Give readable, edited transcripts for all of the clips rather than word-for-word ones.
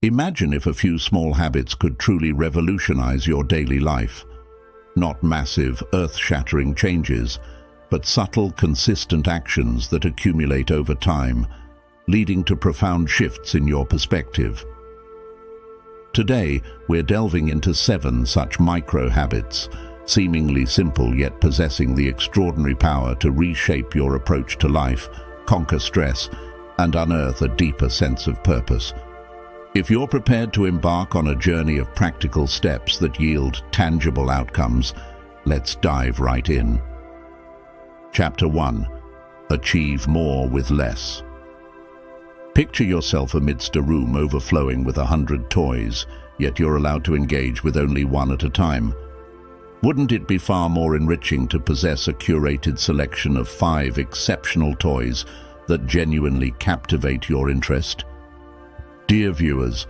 Imagine if a few small habits could truly revolutionize your daily life. Not massive, earth-shattering changes, but subtle, consistent actions that accumulate over time, leading to profound shifts in your perspective. Today, we're delving into 7 such micro-habits, seemingly simple yet possessing the extraordinary power to reshape your approach to life, conquer stress, and unearth a deeper sense of purpose. If you're prepared to embark on a journey of practical steps that yield tangible outcomes, let's dive right in. Chapter 1. Achieve more with less. Picture yourself amidst a room overflowing with 100 toys, yet you're allowed to engage with only one at a time. Wouldn't it be far more enriching to possess a curated selection of 5 exceptional toys that genuinely captivate your interest? Dear viewers,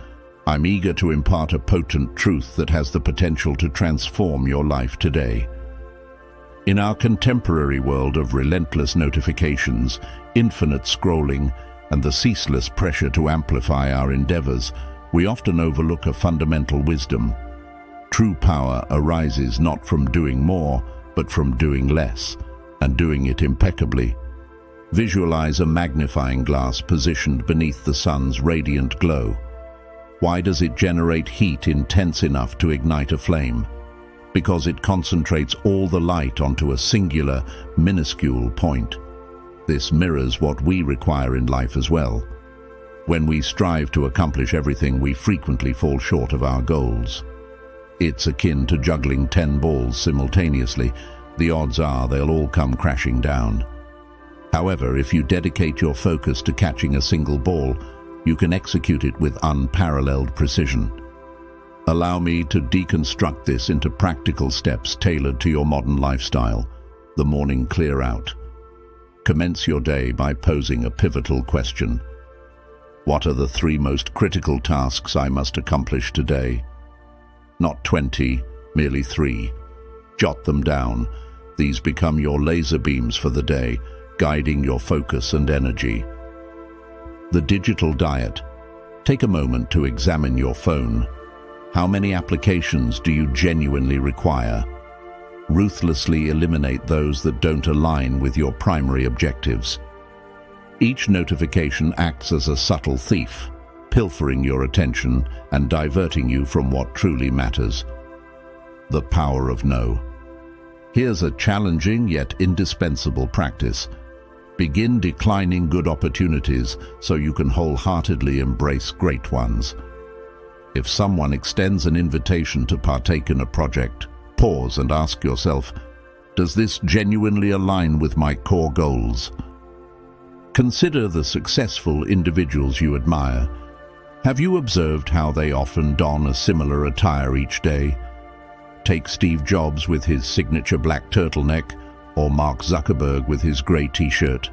I'm eager to impart a potent truth that has the potential to transform your life today. In our contemporary world of relentless notifications, infinite scrolling, and the ceaseless pressure to amplify our endeavors, we often overlook a fundamental wisdom. True power arises not from doing more, but from doing less, and doing it impeccably. Visualize a magnifying glass positioned beneath the sun's radiant glow. Why does it generate heat intense enough to ignite a flame? Because it concentrates all the light onto a singular, minuscule point. This mirrors what we require in life as well. When we strive to accomplish everything, we frequently fall short of our goals. It's akin to juggling 10 balls simultaneously. The odds are they'll all come crashing down. However, if you dedicate your focus to catching a single ball, you can execute it with unparalleled precision. Allow me to deconstruct this into practical steps tailored to your modern lifestyle. The morning clear out. Commence your day by posing a pivotal question. What are the 3 most critical tasks I must accomplish today? Not 20, merely 3. Jot them down. These become your laser beams for the day, guiding your focus and energy. The digital diet. Take a moment to examine your phone. How many applications do you genuinely require? Ruthlessly eliminate those that don't align with your primary objectives. Each notification acts as a subtle thief, pilfering your attention and diverting you from what truly matters. The power of no. Here's a challenging yet indispensable practice. Begin declining good opportunities so you can wholeheartedly embrace great ones. If someone extends an invitation to partake in a project, pause and ask yourself, does this genuinely align with my core goals? Consider the successful individuals you admire. Have you observed how they often don a similar attire each day? Take Steve Jobs with his signature black turtleneck, or Mark Zuckerberg with his grey t-shirt.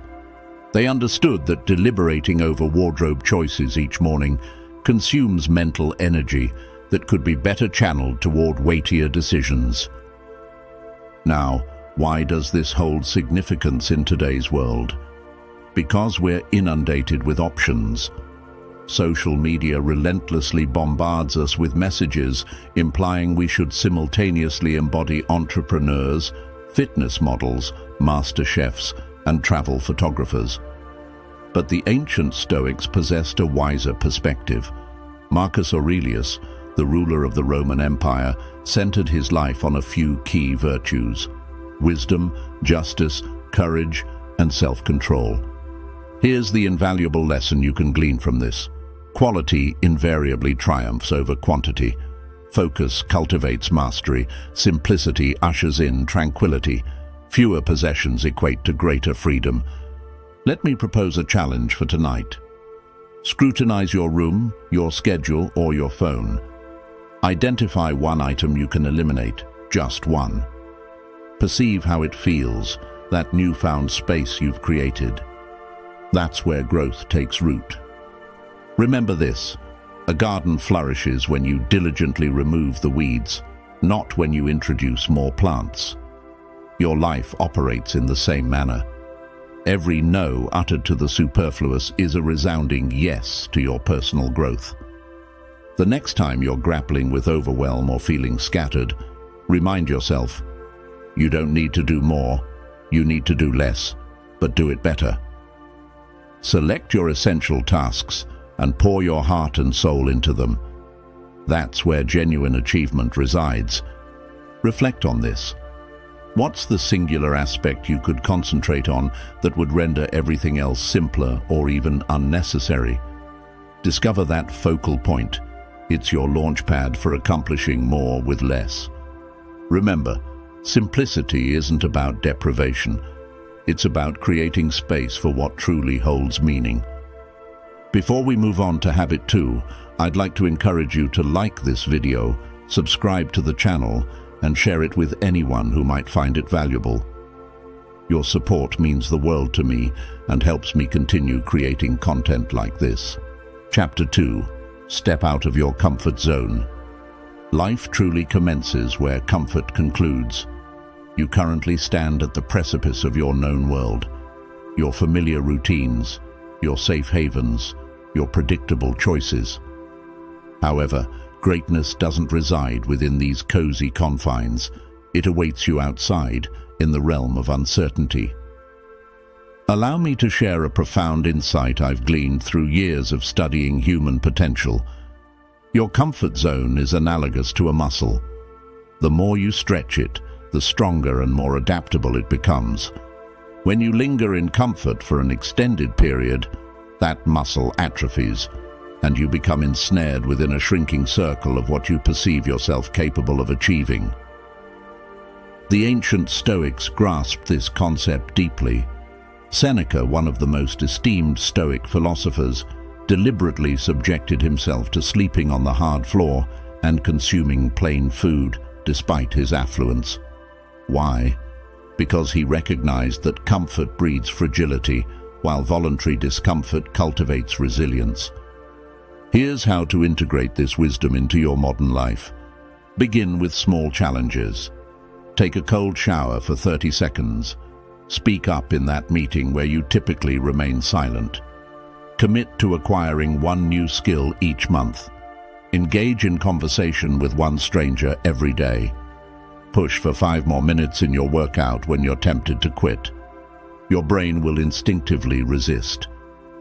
They understood that deliberating over wardrobe choices each morning consumes mental energy that could be better channeled toward weightier decisions. Now, why does this hold significance in today's world? Because we're inundated with options. Social media relentlessly bombards us with messages implying we should simultaneously embody entrepreneurs, fitness models, master chefs, and travel photographers. But the ancient Stoics possessed a wiser perspective. Marcus Aurelius, the ruler of the Roman Empire, centered his life on a few key virtues: wisdom, justice, courage, and self-control. Here's the invaluable lesson you can glean from this. Quality invariably triumphs over quantity. Focus cultivates mastery. Simplicity ushers in tranquility. Fewer possessions equate to greater freedom. Let me propose a challenge for tonight. Scrutinize your room, your schedule, or your phone. Identify one item you can eliminate, just one. Perceive how it feels, that newfound space you've created. That's where growth takes root. Remember this: a garden flourishes when you diligently remove the weeds, not when you introduce more plants. Your life operates in the same manner. Every no uttered to the superfluous is a resounding yes to your personal growth. The next time you're grappling with overwhelm or feeling scattered, remind yourself, you don't need to do more, you need to do less, but do it better. Select your essential tasks and pour your heart and soul into them. That's where genuine achievement resides. Reflect on this. What's the singular aspect you could concentrate on that would render everything else simpler or even unnecessary? Discover that focal point. It's your launchpad for accomplishing more with less. Remember, simplicity isn't about deprivation. It's about creating space for what truly holds meaning. Before we move on to habit 2, I'd like to encourage you to like this video, subscribe to the channel, and share it with anyone who might find it valuable. Your support means the world to me and helps me continue creating content like this. Chapter 2. Step out of your comfort zone. Life truly commences where comfort concludes. You currently stand at the precipice of your known world, your familiar routines, your safe havens, your predictable choices. However, greatness doesn't reside within these cozy confines. It awaits you outside, in the realm of uncertainty. Allow me to share a profound insight I've gleaned through years of studying human potential. Your comfort zone is analogous to a muscle. The more you stretch it, the stronger and more adaptable it becomes. When you linger in comfort for an extended period, that muscle atrophies, and you become ensnared within a shrinking circle of what you perceive yourself capable of achieving. The ancient Stoics grasped this concept deeply. Seneca, one of the most esteemed Stoic philosophers, deliberately subjected himself to sleeping on the hard floor and consuming plain food, despite his affluence. Why? Because he recognized that comfort breeds fragility, while voluntary discomfort cultivates resilience. Here's how to integrate this wisdom into your modern life. Begin with small challenges. Take a cold shower for 30 seconds. Speak up in that meeting where you typically remain silent. Commit to acquiring one new skill each month. Engage in conversation with one stranger every day. Push for 5 more minutes in your workout when you're tempted to quit. Your brain will instinctively resist.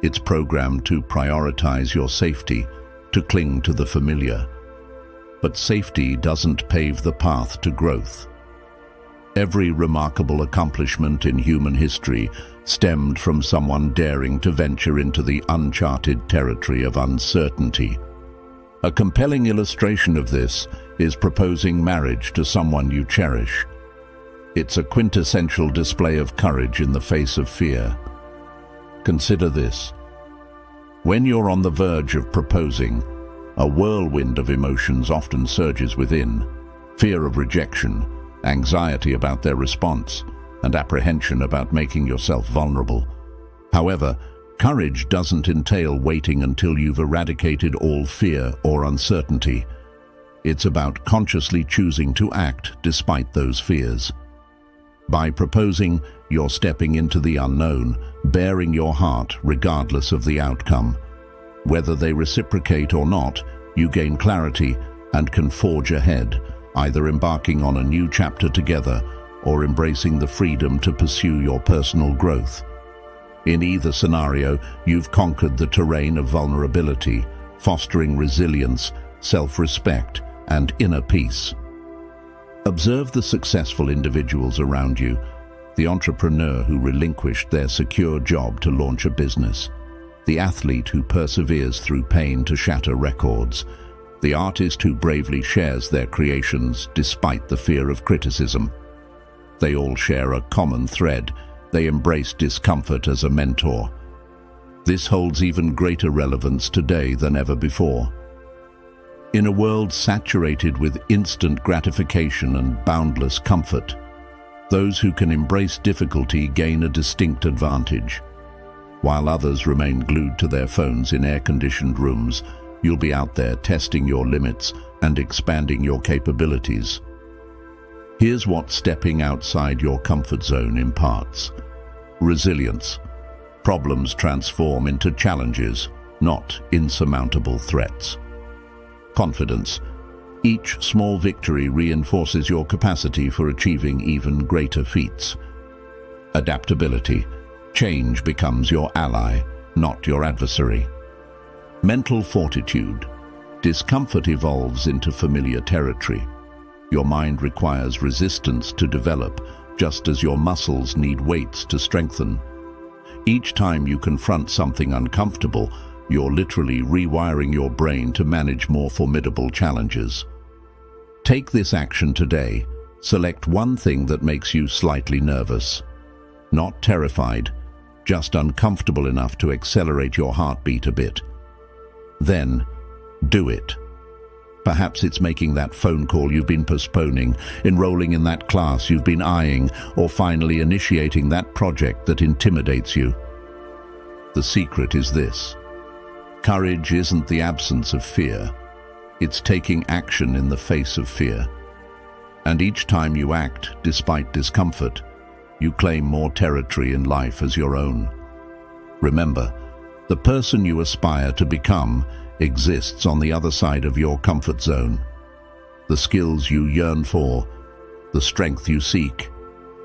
It's programmed to prioritize your safety, to cling to the familiar. But safety doesn't pave the path to growth. Every remarkable accomplishment in human history stemmed from someone daring to venture into the uncharted territory of uncertainty. A compelling illustration of this is proposing marriage to someone you cherish. It's a quintessential display of courage in the face of fear. Consider this. When you're on the verge of proposing, a whirlwind of emotions often surges within: fear of rejection, anxiety about their response, and apprehension about making yourself vulnerable. However, courage doesn't entail waiting until you've eradicated all fear or uncertainty. It's about consciously choosing to act despite those fears. By proposing, you're stepping into the unknown, bearing your heart regardless of the outcome. Whether they reciprocate or not, you gain clarity and can forge ahead, either embarking on a new chapter together or embracing the freedom to pursue your personal growth. In either scenario, you've conquered the terrain of vulnerability, fostering resilience, self-respect, and inner peace. Observe the successful individuals around you: the entrepreneur who relinquished their secure job to launch a business, the athlete who perseveres through pain to shatter records, the artist who bravely shares their creations despite the fear of criticism. They all share a common thread: they embrace discomfort as a mentor. This holds even greater relevance today than ever before. In a world saturated with instant gratification and boundless comfort, those who can embrace difficulty gain a distinct advantage. While others remain glued to their phones in air-conditioned rooms, you'll be out there testing your limits and expanding your capabilities. Here's what stepping outside your comfort zone imparts: resilience. Problems transform into challenges, not insurmountable threats. confidence. Each small victory reinforces your capacity for achieving even greater feats. Adaptability. Change becomes your ally, not your adversary. Mental fortitude. Discomfort evolves into familiar territory. Your mind requires resistance to develop, just as your muscles need weights to strengthen. Each time you confront something uncomfortable, you're literally rewiring your brain to manage more formidable challenges. Take this action today. Select one thing that makes you slightly nervous. Not terrified, just uncomfortable enough to accelerate your heartbeat a bit. Then, do it. Perhaps it's making that phone call you've been postponing, enrolling in that class you've been eyeing, or finally initiating that project that intimidates you. The secret is this. Courage isn't the absence of fear. It's taking action in the face of fear. And each time you act, despite discomfort, you claim more territory in life as your own. Remember, the person you aspire to become exists on the other side of your comfort zone. The skills you yearn for, the strength you seek,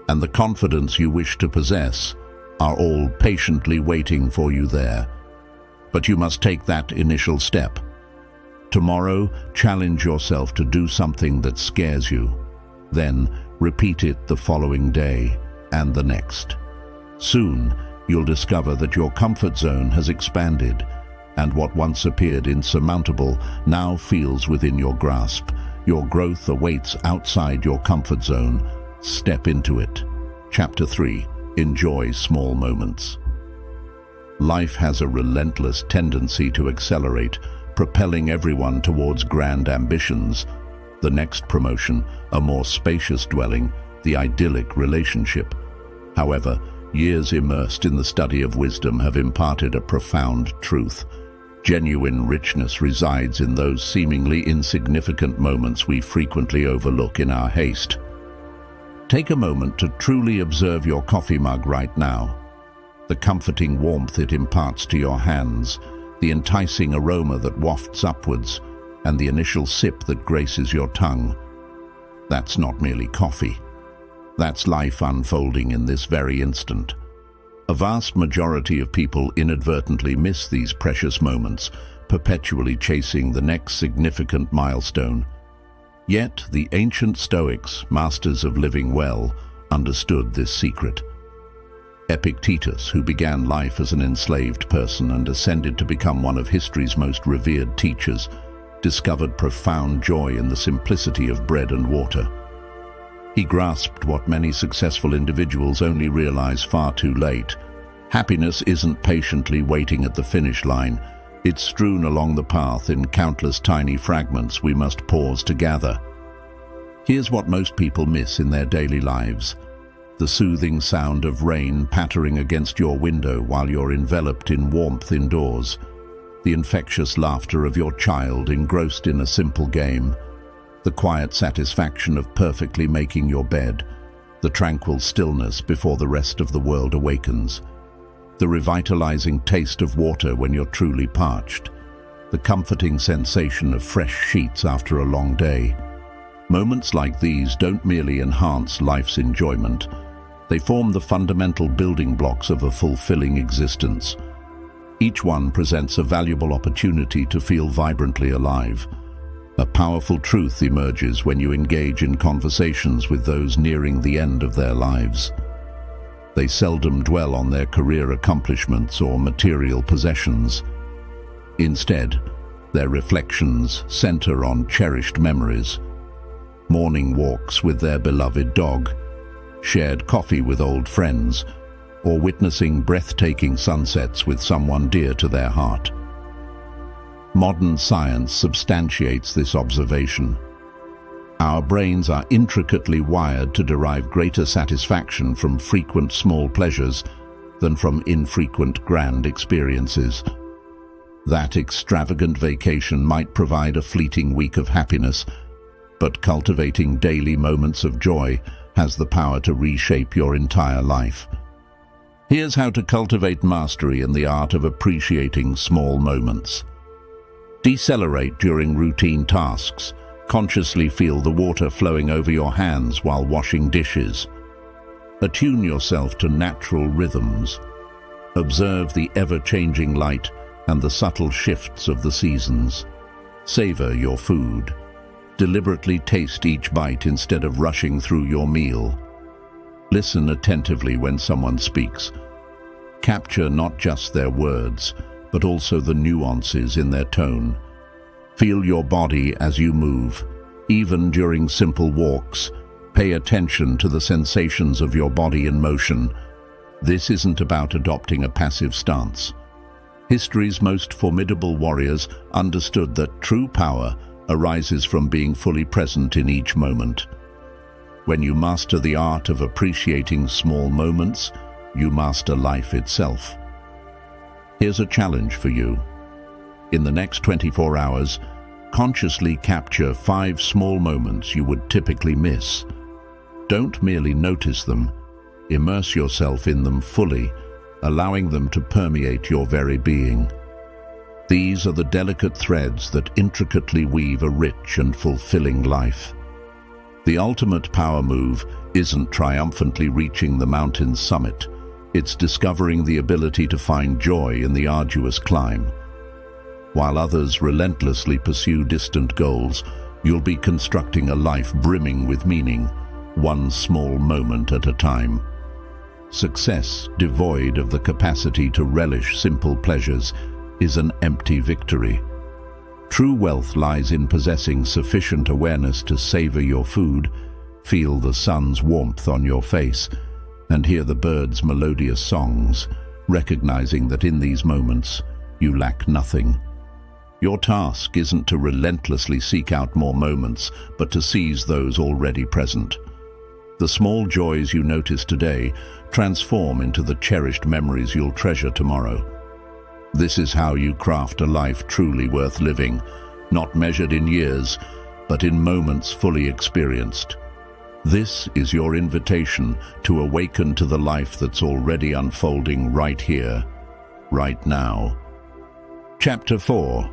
and the confidence you wish to possess are all patiently waiting for you there. But you must take that initial step. Tomorrow, challenge yourself to do something that scares you. Then, repeat it the following day and the next. Soon, you'll discover that your comfort zone has expanded, and what once appeared insurmountable now feels within your grasp. Your growth awaits outside your comfort zone. Step into it. Chapter 3. Enjoy small moments. Life has a relentless tendency to accelerate, propelling everyone towards grand ambitions. The next promotion, a more spacious dwelling, the idyllic relationship. However, years immersed in the study of wisdom have imparted a profound truth. Genuine richness resides in those seemingly insignificant moments we frequently overlook in our haste. Take a moment to truly observe your coffee mug right now. The comforting warmth it imparts to your hands, the enticing aroma that wafts upwards, and the initial sip that graces your tongue. That's not merely coffee. That's life unfolding in this very instant. A vast majority of people inadvertently miss these precious moments, perpetually chasing the next significant milestone. Yet the ancient Stoics, masters of living well, understood this secret. Epictetus, who began life as an enslaved person and ascended to become one of history's most revered teachers, discovered profound joy in the simplicity of bread and water. He grasped what many successful individuals only realize far too late. Happiness isn't patiently waiting at the finish line. It's strewn along the path in countless tiny fragments we must pause to gather. Here's what most people miss in their daily lives. The soothing sound of rain pattering against your window while you're enveloped in warmth indoors. The infectious laughter of your child engrossed in a simple game. The quiet satisfaction of perfectly making your bed, the tranquil stillness before the rest of the world awakens, the revitalizing taste of water when you're truly parched, the comforting sensation of fresh sheets after a long day. Moments like these don't merely enhance life's enjoyment, they form the fundamental building blocks of a fulfilling existence. Each one presents a valuable opportunity to feel vibrantly alive. A powerful truth emerges when you engage in conversations with those nearing the end of their lives. They seldom dwell on their career accomplishments or material possessions. Instead, their reflections center on cherished memories. Morning walks with their beloved dog, shared coffee with old friends, or witnessing breathtaking sunsets with someone dear to their heart. Modern science substantiates this observation. Our brains are intricately wired to derive greater satisfaction from frequent small pleasures than from infrequent grand experiences. That extravagant vacation might provide a fleeting week of happiness, but cultivating daily moments of joy has the power to reshape your entire life. Here's how to cultivate mastery in the art of appreciating small moments. Decelerate during routine tasks. Consciously feel the water flowing over your hands while washing dishes. Attune yourself to natural rhythms. Observe the ever-changing light and the subtle shifts of the seasons. Savor your food. Deliberately taste each bite instead of rushing through your meal. Listen attentively when someone speaks. Capture not just their words, but also the nuances in their tone. Feel your body as you move. Even during simple walks, pay attention to the sensations of your body in motion. This isn't about adopting a passive stance. History's most formidable warriors understood that true power arises from being fully present in each moment. When you master the art of appreciating small moments, you master life itself. Here's a challenge for you. In the next 24 hours, consciously capture 5 small moments you would typically miss. Don't merely notice them, immerse yourself in them fully, allowing them to permeate your very being. These are the delicate threads that intricately weave a rich and fulfilling life. The ultimate power move isn't triumphantly reaching the mountain's summit. It's discovering the ability to find joy in the arduous climb. While others relentlessly pursue distant goals, you'll be constructing a life brimming with meaning, one small moment at a time. Success, devoid of the capacity to relish simple pleasures, is an empty victory. True wealth lies in possessing sufficient awareness to savor your food, feel the sun's warmth on your face, and hear the birds' melodious songs, recognizing that in these moments you lack nothing. Your task isn't to relentlessly seek out more moments, but to seize those already present. The small joys you notice today transform into the cherished memories you'll treasure tomorrow. This is how you craft a life truly worth living, not measured in years, but in moments fully experienced. This is your invitation to awaken to the life that's already unfolding right here, right now. Chapter 4.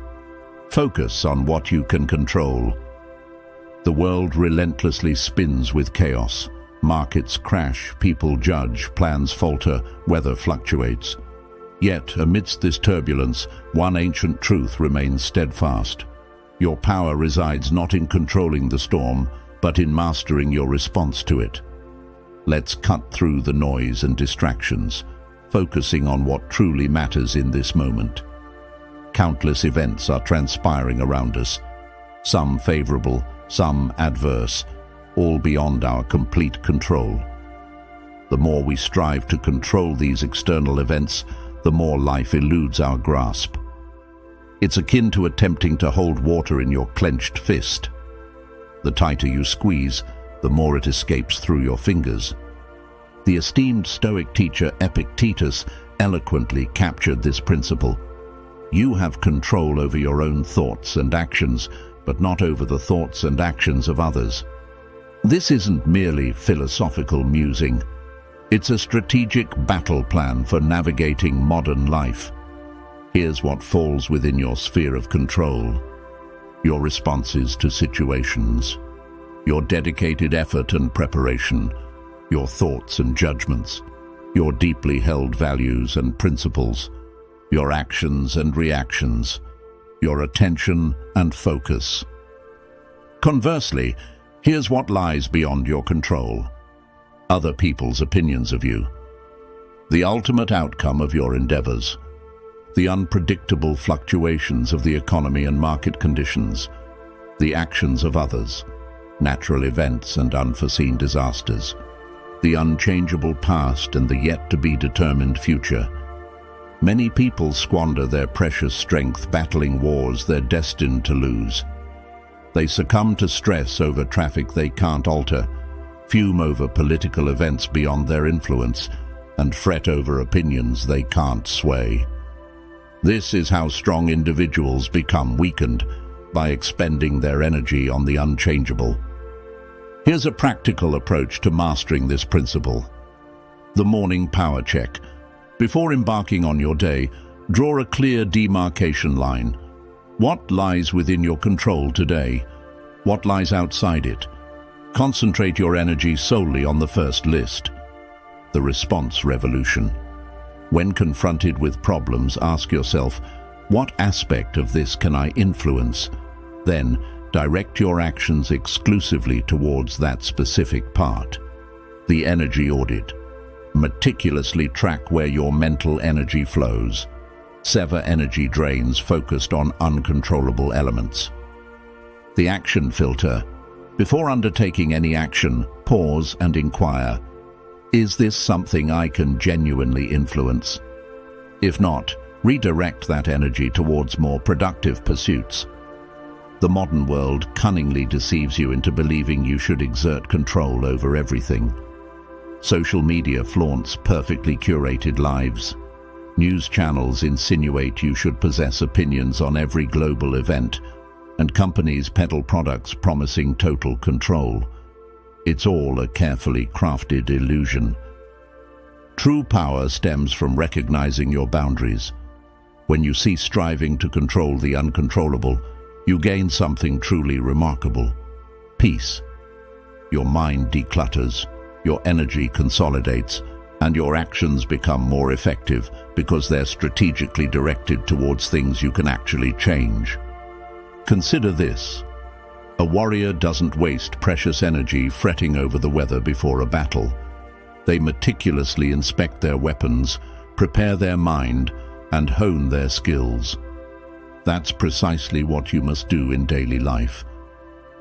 Focus on what you can control. The world relentlessly spins with chaos. Markets crash, people judge, plans falter, weather fluctuates. Yet, amidst this turbulence, one ancient truth remains steadfast. Your power resides not in controlling the storm, but in mastering your response to it. Let's cut through the noise and distractions, focusing on what truly matters in this moment. Countless events are transpiring around us, some favorable, some adverse, all beyond our complete control. The more we strive to control these external events, the more life eludes our grasp. It's akin to attempting to hold water in your clenched fist. The tighter you squeeze, the more it escapes through your fingers. The esteemed Stoic teacher Epictetus eloquently captured this principle. You have control over your own thoughts and actions, but not over the thoughts and actions of others. This isn't merely philosophical musing. It's a strategic battle plan for navigating modern life. Here's what falls within your sphere of control: your responses to situations, your dedicated effort and preparation, your thoughts and judgments, your deeply held values and principles, your actions and reactions, your attention and focus. Conversely, here's what lies beyond your control: other people's opinions of you, the ultimate outcome of your endeavors, the unpredictable fluctuations of the economy and market conditions, the actions of others, natural events and unforeseen disasters, the unchangeable past and the yet-to-be-determined future. Many people squander their precious strength battling wars they're destined to lose. They succumb to stress over traffic they can't alter, fume over political events beyond their influence, and fret over opinions they can't sway. This is how strong individuals become weakened, by expending their energy on the unchangeable. Here's a practical approach to mastering this principle: the morning power check. Before embarking on your day, draw a clear demarcation line. What lies within your control today? What lies outside it? Concentrate your energy solely on the first list. The response revolution. When confronted with problems, ask yourself, what aspect of this can I influence? Then, direct your actions exclusively towards that specific part. The energy audit. Meticulously track where your mental energy flows. Sever energy drains focused on uncontrollable elements. The action filter. Before undertaking any action, pause and inquire, is this something I can genuinely influence? If not, redirect that energy towards more productive pursuits. The modern world cunningly deceives you into believing you should exert control over everything. Social media flaunts perfectly curated lives. News channels insinuate you should possess opinions on every global event, and companies peddle products promising total control. It's all a carefully crafted illusion. True power stems from recognizing your boundaries. When you cease striving to control the uncontrollable, you gain something truly remarkable: peace. Your mind declutters, your energy consolidates, and your actions become more effective because they're strategically directed towards things you can actually change. Consider this. A warrior doesn't waste precious energy fretting over the weather before a battle. They meticulously inspect their weapons, prepare their mind, and hone their skills. That's precisely what you must do in daily life.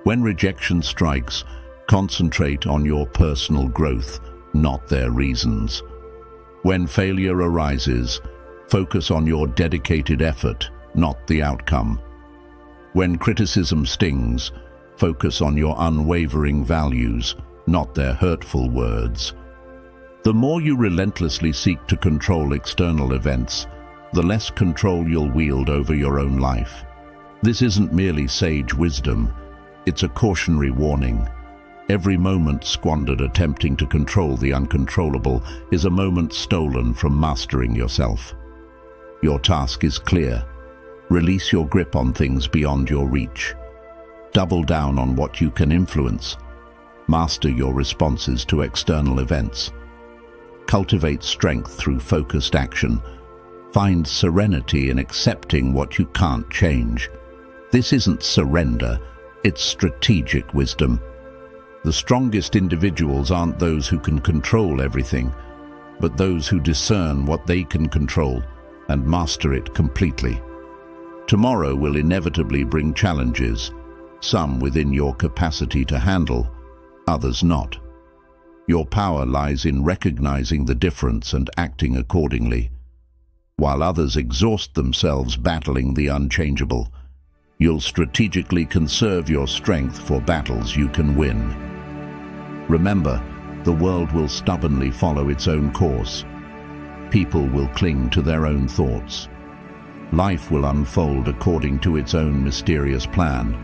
When rejection strikes, concentrate on your personal growth, not their reasons. When failure arises, focus on your dedicated effort, not the outcome. When criticism stings, focus on your unwavering values, not their hurtful words. The more you relentlessly seek to control external events, the less control you'll wield over your own life. This isn't merely sage wisdom, it's a cautionary warning. Every moment squandered attempting to control the uncontrollable is a moment stolen from mastering yourself. Your task is clear. Release your grip on things beyond your reach. Double down on what you can influence. Master your responses to external events. Cultivate strength through focused action. Find serenity in accepting what you can't change. This isn't surrender, it's strategic wisdom. The strongest individuals aren't those who can control everything, but those who discern what they can control and master it completely. Tomorrow will inevitably bring challenges, some within your capacity to handle, others not. Your power lies in recognizing the difference and acting accordingly. While others exhaust themselves battling the unchangeable, you'll strategically conserve your strength for battles you can win. Remember, the world will stubbornly follow its own course. People will cling to their own thoughts. Life will unfold according to its own mysterious plan.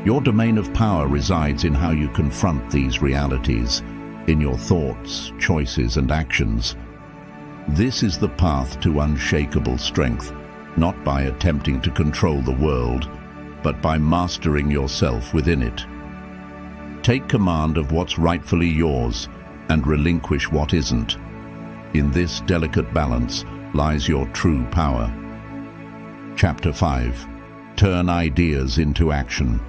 Your domain of power resides in how you confront these realities, in your thoughts, choices, and actions. This is the path to unshakable strength, not by attempting to control the world, but by mastering yourself within it. Take command of what's rightfully yours and relinquish what isn't. In this delicate balance lies your true power. Chapter 5. Turn ideas into action.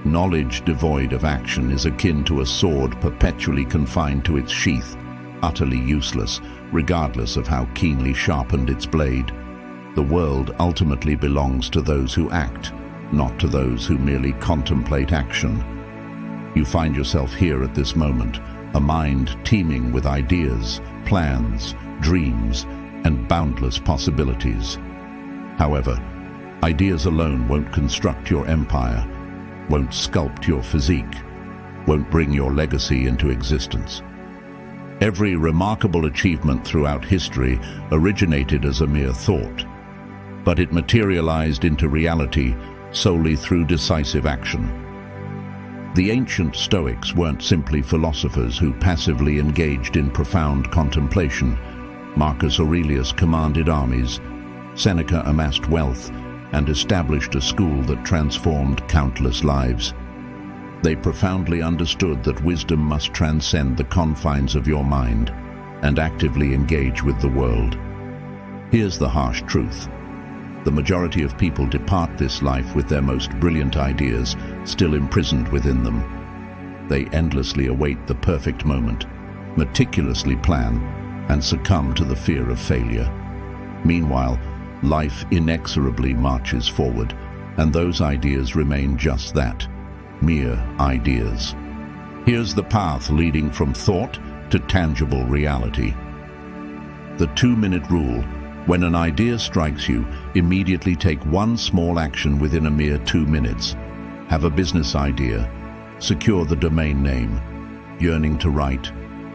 Knowledge devoid of action is akin to a sword perpetually confined to its sheath, utterly useless, regardless of how keenly sharpened its blade. The world ultimately belongs to those who act, not to those who merely contemplate action. You find yourself here at this moment, a mind teeming with ideas, plans, dreams, and boundless possibilities. However, ideas alone won't construct your empire, won't sculpt your physique, won't bring your legacy into existence. Every remarkable achievement throughout history originated as a mere thought, but it materialized into reality solely through decisive action. The ancient Stoics weren't simply philosophers who passively engaged in profound contemplation. Marcus Aurelius commanded armies, Seneca amassed wealth, and established a school that transformed countless lives. They profoundly understood that wisdom must transcend the confines of your mind and actively engage with the world. Here's the harsh truth. The majority of people depart this life with their most brilliant ideas still imprisoned within them. They endlessly await the perfect moment, meticulously plan, and succumb to the fear of failure. Meanwhile, life inexorably marches forward, and those ideas remain just that, mere ideas. Here's the path leading from thought to tangible reality. The 2-minute rule. When an idea strikes you, immediately take one small action within a mere 2 minutes. Have a business idea. Secure the domain name. Yearning to write.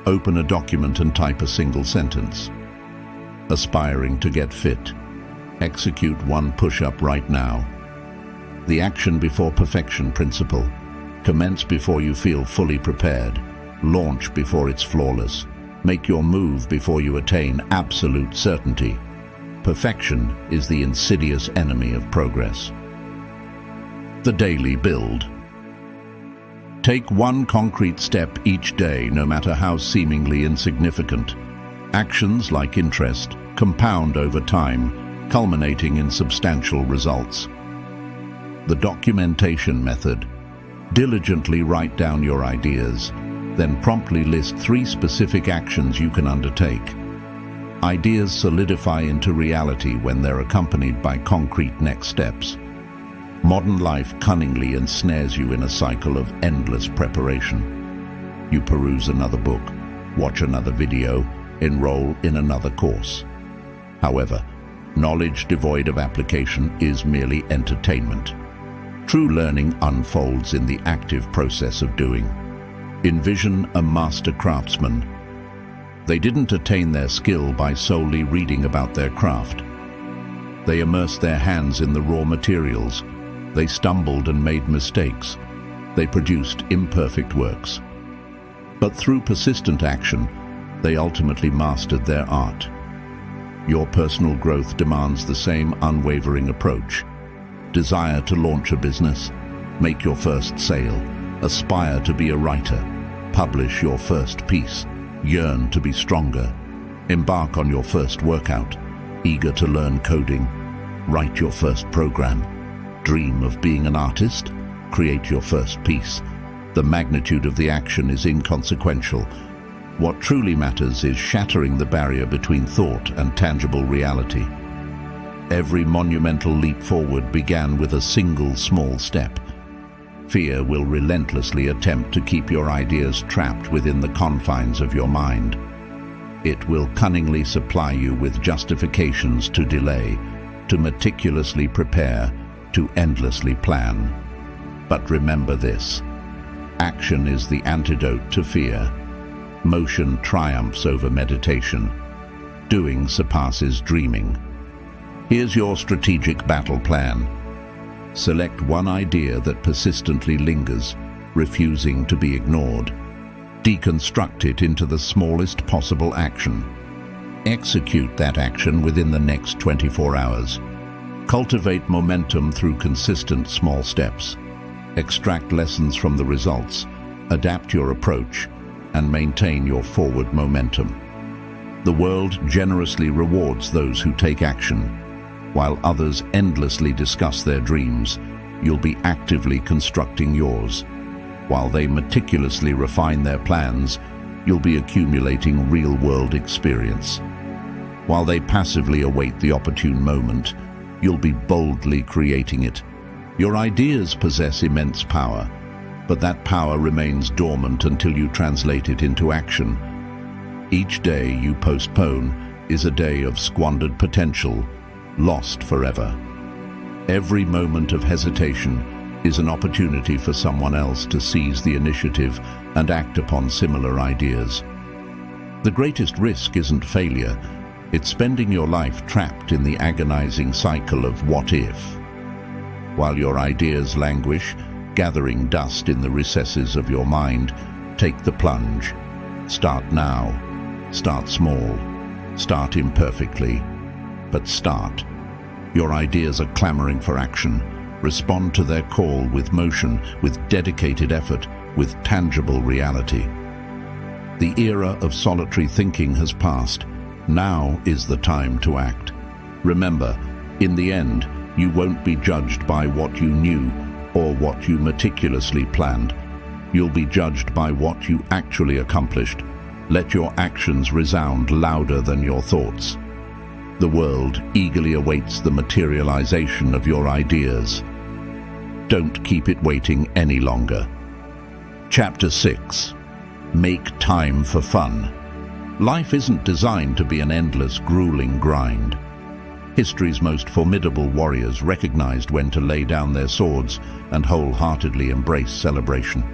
Open a document and type a single sentence. Aspiring to get fit. Execute one push-up right now. The action before perfection principle. Commence before you feel fully prepared. Launch before it's flawless. Make your move before you attain absolute certainty. Perfection is the insidious enemy of progress. The daily build. Take one concrete step each day, no matter how seemingly insignificant. Actions like interest compound over time, culminating in substantial results. The documentation method. Diligently write down your ideas, then promptly list 3 specific actions you can undertake. Ideas solidify into reality when they're accompanied by concrete next steps. Modern life cunningly ensnares you in a cycle of endless preparation. You peruse another book, watch another video, enroll in another course. However, knowledge devoid of application is merely entertainment. True learning unfolds in the active process of doing. Envision a master craftsman. They didn't attain their skill by solely reading about their craft. They immersed their hands in the raw materials. They stumbled and made mistakes. They produced imperfect works. But through persistent action, they ultimately mastered their art. Your personal growth demands the same unwavering approach. Desire to launch a business? Make your first sale. Aspire to be a writer. Publish your first piece. Yearn to be stronger. Embark on your first workout. Eager to learn coding. Write your first program. Dream of being an artist? Create your first piece. The magnitude of the action is inconsequential. What truly matters is shattering the barrier between thought and tangible reality. Every monumental leap forward began with a single small step. Fear will relentlessly attempt to keep your ideas trapped within the confines of your mind. It will cunningly supply you with justifications to delay, to meticulously prepare, to endlessly plan. But remember this: action is the antidote to fear. Motion triumphs over meditation. Doing surpasses dreaming. Here's your strategic battle plan. Select one idea that persistently lingers, refusing to be ignored. Deconstruct it into the smallest possible action. Execute that action within the next 24 hours. Cultivate momentum through consistent small steps. Extract lessons from the results, adapt your approach, and maintain your forward momentum. The world generously rewards those who take action. While others endlessly discuss their dreams, you'll be actively constructing yours. While they meticulously refine their plans, you'll be accumulating real-world experience. While they passively await the opportune moment, you'll be boldly creating it. Your ideas possess immense power, but that power remains dormant until you translate it into action. Each day you postpone is a day of squandered potential, lost forever. Every moment of hesitation is an opportunity for someone else to seize the initiative and act upon similar ideas. The greatest risk isn't failure, it's spending your life trapped in the agonizing cycle of what if. While your ideas languish, gathering dust in the recesses of your mind, take the plunge. Start now. Start small. Start imperfectly. But start. Your ideas are clamoring for action. Respond to their call with motion, with dedicated effort, with tangible reality. The era of solitary thinking has passed. Now is the time to act. Remember, in the end, you won't be judged by what you knew or what you meticulously planned. You'll be judged by what you actually accomplished. Let your actions resound louder than your thoughts. The world eagerly awaits the materialization of your ideas. Don't keep it waiting any longer. Chapter 6. Make time for fun. Life isn't designed to be an endless, grueling grind. History's most formidable warriors recognized when to lay down their swords and wholeheartedly embrace celebration.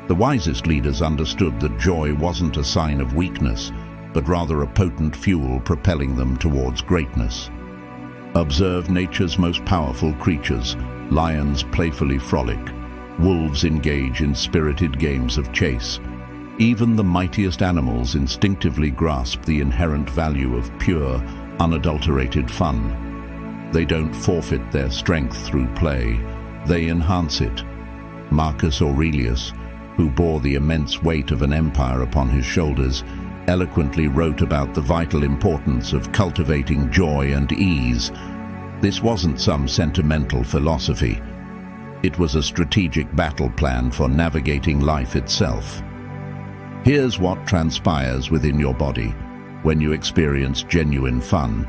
The wisest leaders understood that joy wasn't a sign of weakness, but rather a potent fuel propelling them towards greatness. Observe nature's most powerful creatures. Lions playfully frolic. Wolves engage in spirited games of chase. Even the mightiest animals instinctively grasp the inherent value of pure, unadulterated fun. They don't forfeit their strength through play. They enhance it. Marcus Aurelius, who bore the immense weight of an empire upon his shoulders, eloquently wrote about the vital importance of cultivating joy and ease. This wasn't some sentimental philosophy. It was a strategic battle plan for navigating life itself. Here's what transpires within your body when you experience genuine fun.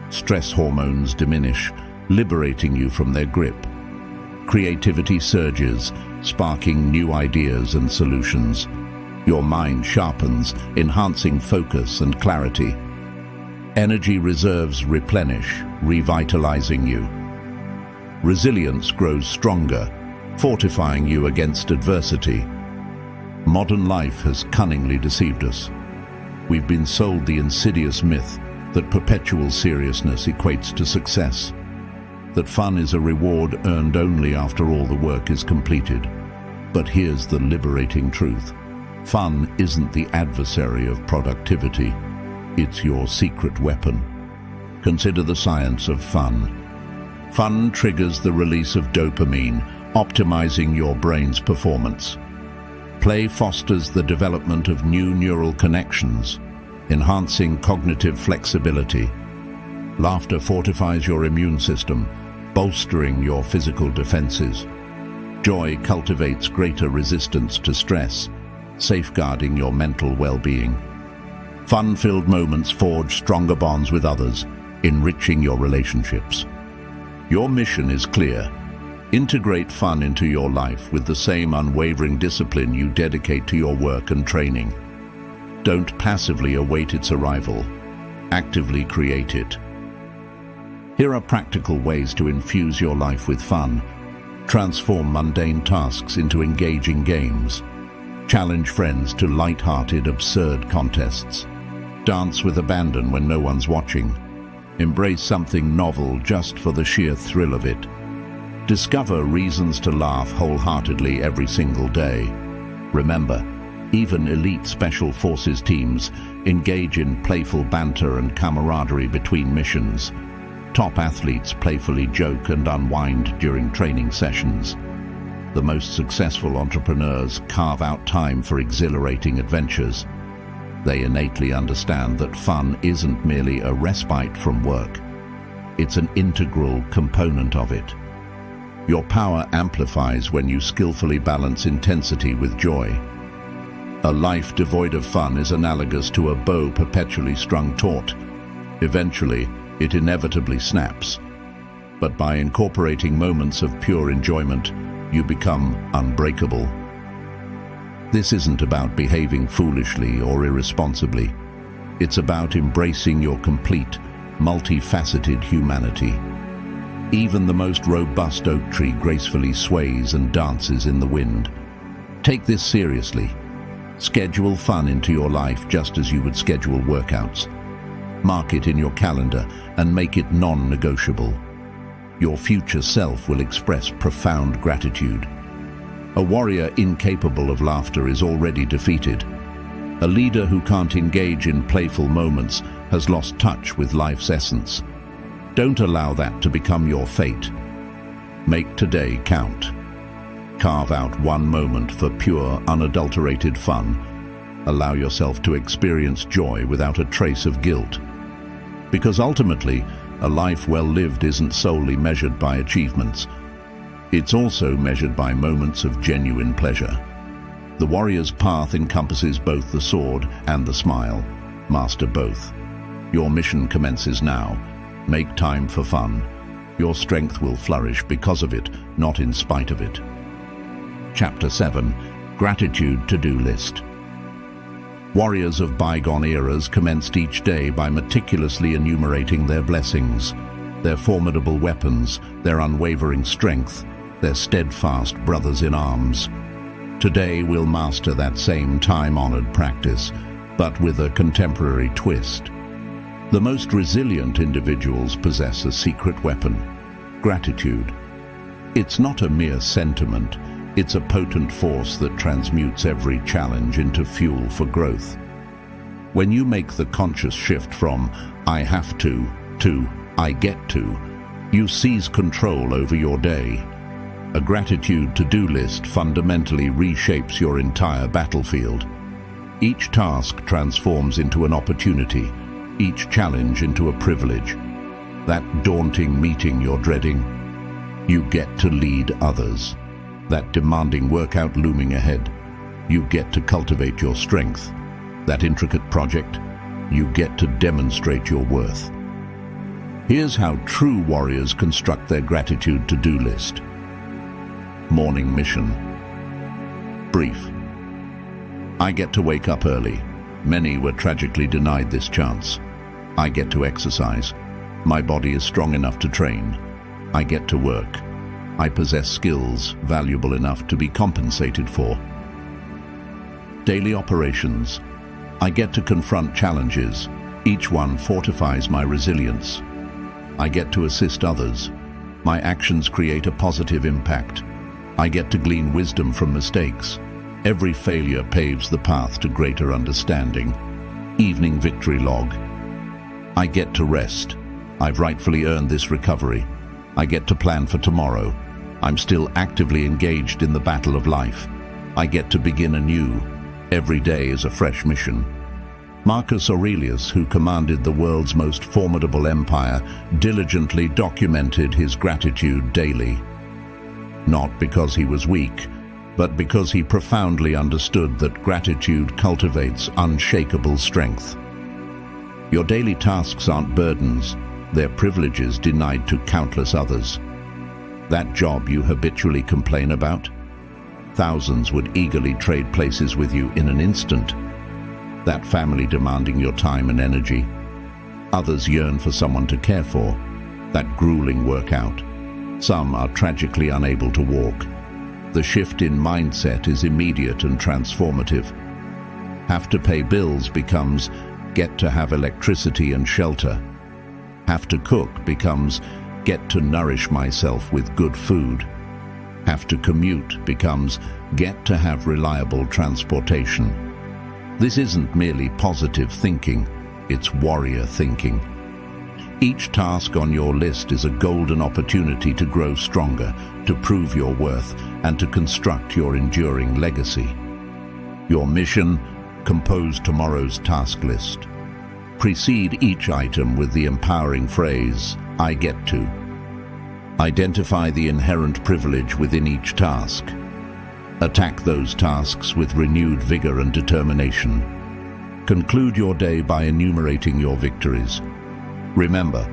Stress hormones diminish, liberating you from their grip. Creativity surges, sparking new ideas and solutions. Your mind sharpens, enhancing focus and clarity. Energy reserves replenish, revitalizing you. Resilience grows stronger, fortifying you against adversity. Modern life has cunningly deceived us. We've been sold the insidious myth that perpetual seriousness equates to success, that fun is a reward earned only after all the work is completed. But here's the liberating truth. Fun isn't the adversary of productivity. It's your secret weapon. Consider the science of fun. Fun triggers the release of dopamine, optimizing your brain's performance. Play fosters the development of new neural connections, enhancing cognitive flexibility. Laughter fortifies your immune system, bolstering your physical defenses. Joy cultivates greater resistance to stress, safeguarding your mental well-being. Fun-filled moments forge stronger bonds with others, enriching your relationships. Your mission is clear. Integrate fun into your life with the same unwavering discipline you dedicate to your work and training. Don't passively await its arrival. Actively create it. Here are practical ways to infuse your life with fun. Transform mundane tasks into engaging games. Challenge friends to light-hearted, absurd contests. Dance with abandon when no one's watching. Embrace something novel just for the sheer thrill of it. Discover reasons to laugh wholeheartedly every single day. Remember, even elite special forces teams engage in playful banter and camaraderie between missions. Top athletes playfully joke and unwind during training sessions. The most successful entrepreneurs carve out time for exhilarating adventures. They innately understand that fun isn't merely a respite from work. It's an integral component of it. Your power amplifies when you skillfully balance intensity with joy. A life devoid of fun is analogous to a bow perpetually strung taut. Eventually, it inevitably snaps. But by incorporating moments of pure enjoyment, you become unbreakable. This isn't about behaving foolishly or irresponsibly. It's about embracing your complete, multifaceted humanity. Even the most robust oak tree gracefully sways and dances in the wind. Take this seriously. Schedule fun into your life just as you would schedule workouts. Mark it in your calendar and make it non-negotiable. Your future self will express profound gratitude. A warrior incapable of laughter is already defeated. A leader who can't engage in playful moments has lost touch with life's essence. Don't allow that to become your fate. Make today count. Carve out one moment for pure, unadulterated fun. Allow yourself to experience joy without a trace of guilt. Because ultimately, a life well lived isn't solely measured by achievements. It's also measured by moments of genuine pleasure. The warrior's path encompasses both the sword and the smile. Master both. Your mission commences now. Make time for fun. Your strength will flourish because of it, not in spite of it. Chapter 7. Gratitude To-Do List. Warriors of bygone eras commenced each day by meticulously enumerating their blessings, their formidable weapons, their unwavering strength, their steadfast brothers in arms. Today we'll master that same time-honored practice, but with a contemporary twist. The most resilient individuals possess a secret weapon: gratitude. It's not a mere sentiment, it's a potent force that transmutes every challenge into fuel for growth. When you make the conscious shift from "I have to" "I get to," you seize control over your day. A gratitude to-do list fundamentally reshapes your entire battlefield. Each task transforms into an opportunity, each challenge into a privilege. That daunting meeting you're dreading, you get to lead others. That demanding workout looming ahead, you get to cultivate your strength. That intricate project, you get to demonstrate your worth. Here's how true warriors construct their gratitude to-do list. Morning mission. Brief. I get to wake up early. Many were tragically denied this chance. I get to exercise. My body is strong enough to train. I get to work. I possess skills valuable enough to be compensated for. Daily operations. I get to confront challenges. Each one fortifies my resilience. I get to assist others. My actions create a positive impact. I get to glean wisdom from mistakes. Every failure paves the path to greater understanding. Evening victory log. I get to rest. I've rightfully earned this recovery. I get to plan for tomorrow. I'm still actively engaged in the battle of life. I get to begin anew. Every day is a fresh mission. Marcus Aurelius, who commanded the world's most formidable empire, diligently documented his gratitude daily. Not because he was weak, but because he profoundly understood that gratitude cultivates unshakable strength. Your daily tasks aren't burdens, they're privileges denied to countless others. That job you habitually complain about? Thousands would eagerly trade places with you in an instant. That family demanding your time and energy? Others yearn for someone to care for. That grueling workout? Some are tragically unable to walk. The shift in mindset is immediate and transformative. Have to pay bills becomes get to have electricity and shelter. Have to cook becomes get to nourish myself with good food. Have to commute becomes get to have reliable transportation. This isn't merely positive thinking, it's warrior thinking. Each task on your list is a golden opportunity to grow stronger, to prove your worth, and to construct your enduring legacy. Your mission: compose tomorrow's task list. Precede each item with the empowering phrase, "I get to." Identify the inherent privilege within each task. Attack those tasks with renewed vigor and determination. Conclude your day by enumerating your victories. Remember,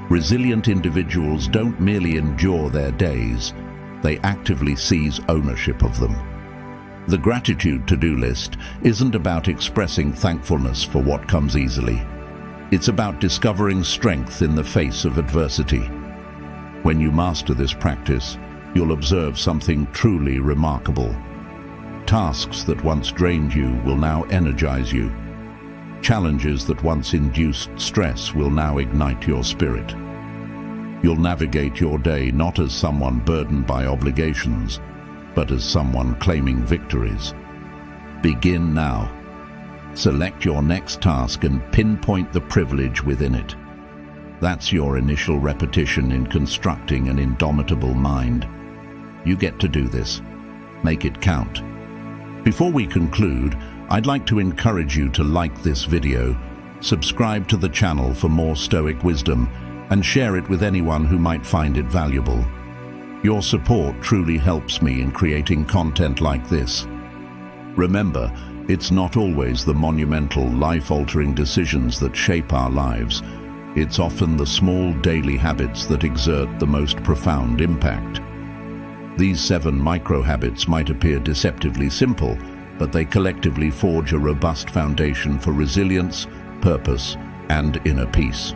resilient individuals don't merely endure their days, they actively seize ownership of them. The gratitude to-do list isn't about expressing thankfulness for what comes easily. It's about discovering strength in the face of adversity. When you master this practice, you'll observe something truly remarkable. Tasks that once drained you will now energize you. Challenges that once induced stress will now ignite your spirit. You'll navigate your day not as someone burdened by obligations, but as someone claiming victories. Begin now. Select your next task and pinpoint the privilege within it. That's your initial repetition in constructing an indomitable mind. You get to do this. Make it count. Before we conclude, I'd like to encourage you to like this video, subscribe to the channel for more Stoic wisdom, and share it with anyone who might find it valuable. Your support truly helps me in creating content like this. Remember, it's not always the monumental, life-altering decisions that shape our lives. It's often the small daily habits that exert the most profound impact. These 7 micro-habits might appear deceptively simple, but they collectively forge a robust foundation for resilience, purpose, and inner peace.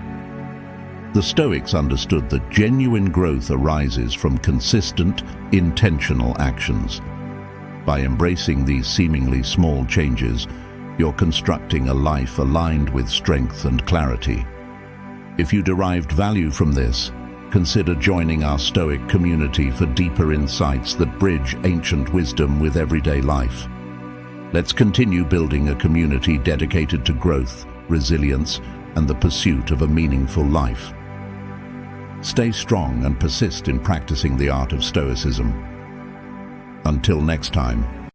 The Stoics understood that genuine growth arises from consistent, intentional actions. By embracing these seemingly small changes, you're constructing a life aligned with strength and clarity. If you derived value from this, consider joining our Stoic community for deeper insights that bridge ancient wisdom with everyday life. Let's continue building a community dedicated to growth, resilience, and the pursuit of a meaningful life. Stay strong and persist in practicing the art of Stoicism. Until next time.